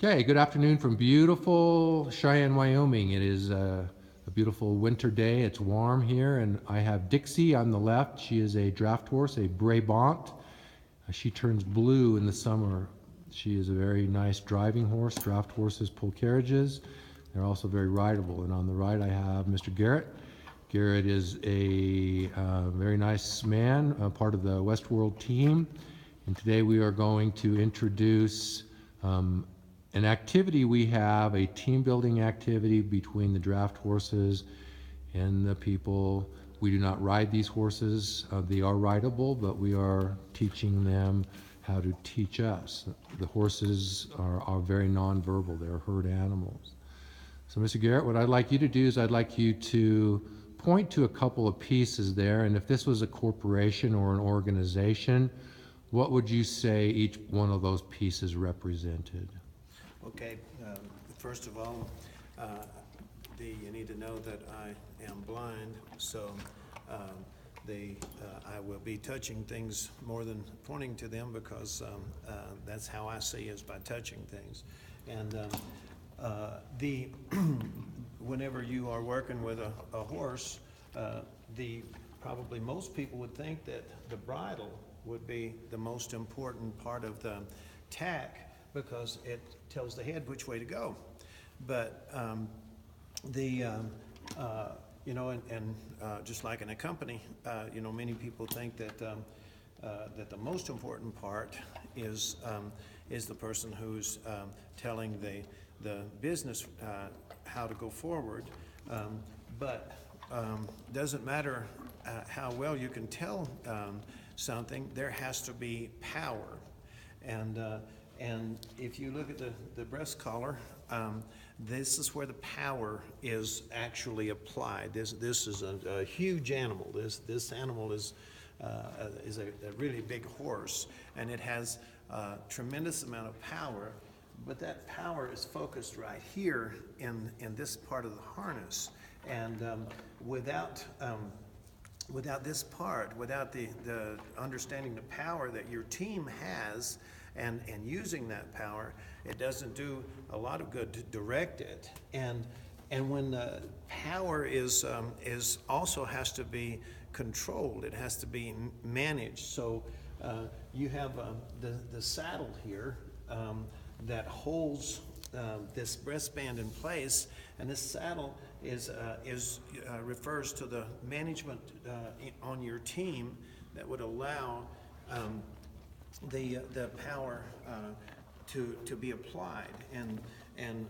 Okay, good afternoon from beautiful Cheyenne, Wyoming. It is a beautiful winter day. It's warm here, and I have Dixie on the left. She is a draft horse, a Brabant. She turns blue in the summer. She is a very nice driving horse. Draft horses pull carriages. They're also very rideable. And on the right, I have Mr. Garrett. Garrett is a very nice man, a part of the Westworld team. And today we are going to introduce an activity we have, a team building activity between the draft horses and the people. We do not ride these horses. They are rideable, but we are teaching them how to teach us. The horses are very nonverbal. They're herd animals. So Mr. Garrett, what I'd like you to do is I'd like you to point to a couple of pieces there, and if this was a corporation or an organization, what would you say each one of those pieces represented? Okay, first of all, you need to know that I am blind, so I will be touching things more than pointing to them because that's how I see is by touching things. And whenever you are working with a horse, probably most people would think that the bridle would be the most important part of the tack because it tells the head which way to go. But just like in a company, many people think that that the most important part is the person who's telling the business how to go forward. But doesn't matter how well you can tell something, there has to be power. And if you look at the breast collar, this is where the power is actually applied. This is a huge animal. This animal is a really big horse, and it has a tremendous amount of power. But that power is focused right here in this part of the harness, and without this part, without the understanding the power that your team has, and using that power, it doesn't do a lot of good to direct it. And when power is also has to be controlled, it has to be managed. So you have the saddle here that holds this breastband in place, and this saddle refers to the management on your team that would allow the power to be applied, and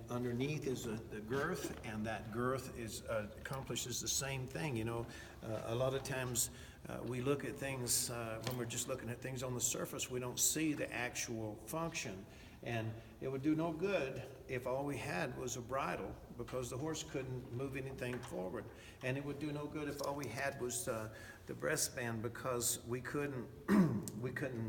underneath is the girth, and that girth accomplishes the same thing. A lot of times we look at things when we're just looking at things on the surface, we don't see the actual function, and it would do no good if all we had was a bridle, because the horse couldn't move anything forward, and it would do no good if all we had was the breastband, because we couldn't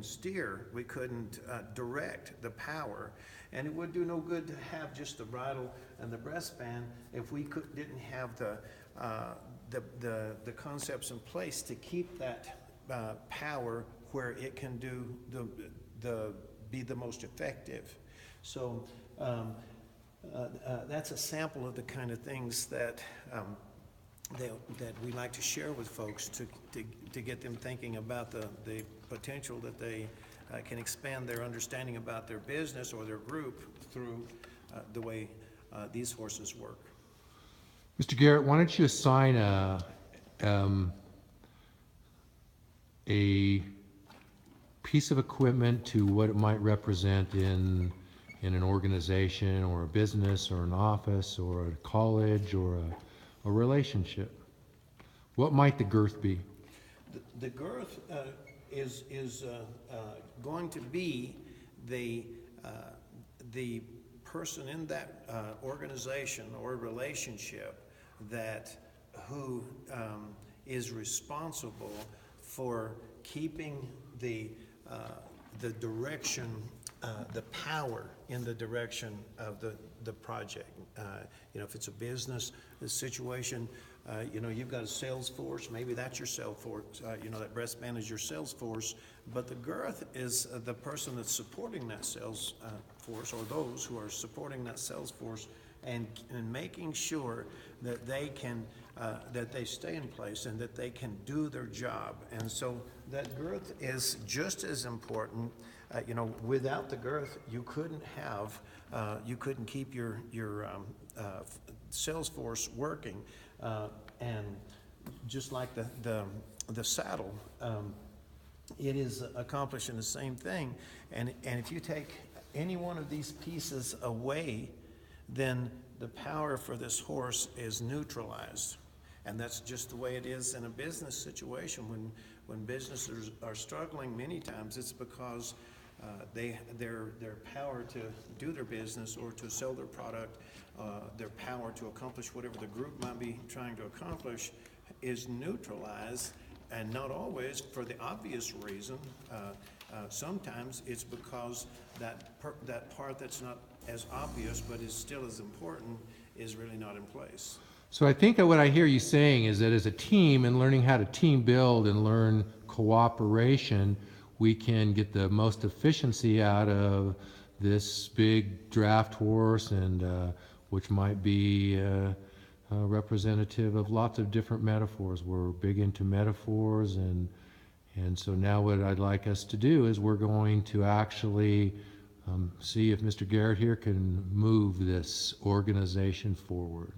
steer, we couldn't direct the power, and it would do no good to have just the bridle and the breastband if we didn't have the concepts in place to keep that power where it can be the most effective. So that's a sample of the kind of things that we like to share with folks to get them thinking about the potential that they can expand their understanding about their business or their group through the way these horses work. Mr. Garrett, why don't you assign a piece of equipment to what it might represent in an organization or a business or an office or a college or a relationship? What might the girth be? The girth is going to be the person in that organization or relationship who is responsible for keeping the direction the power in the direction of the project. You know, if it's a business situation, you know, you've got a sales force, maybe that's your sales force, you know, that breastband is your sales force, but the girth is the person that's supporting that sales force, or those who are supporting that sales force, and making sure that they can, that they stay in place and that they can do their job. And so that girth is just as important. You know, without the girth, you couldn't have, you couldn't keep your sales force working. And just like the saddle, it is accomplishing the same thing. And if you take any one of these pieces away, then the power for this horse is neutralized. And that's just the way it is in a business situation. When businesses are struggling, many times it's because their power to do their business or to sell their product, their power to accomplish whatever the group might be trying to accomplish is neutralized, and not always for the obvious reason. Sometimes it's because that part that's not as obvious but is still as important is really not in place. So I think that what I hear you saying is that as a team, and learning how to team build and learn cooperation, we can get the most efficiency out of this big draft horse, and which might be representative of lots of different metaphors. We're big into metaphors, and so now what I'd like us to do is we're going to actually see if Mr. Garrett here can move this organization forward.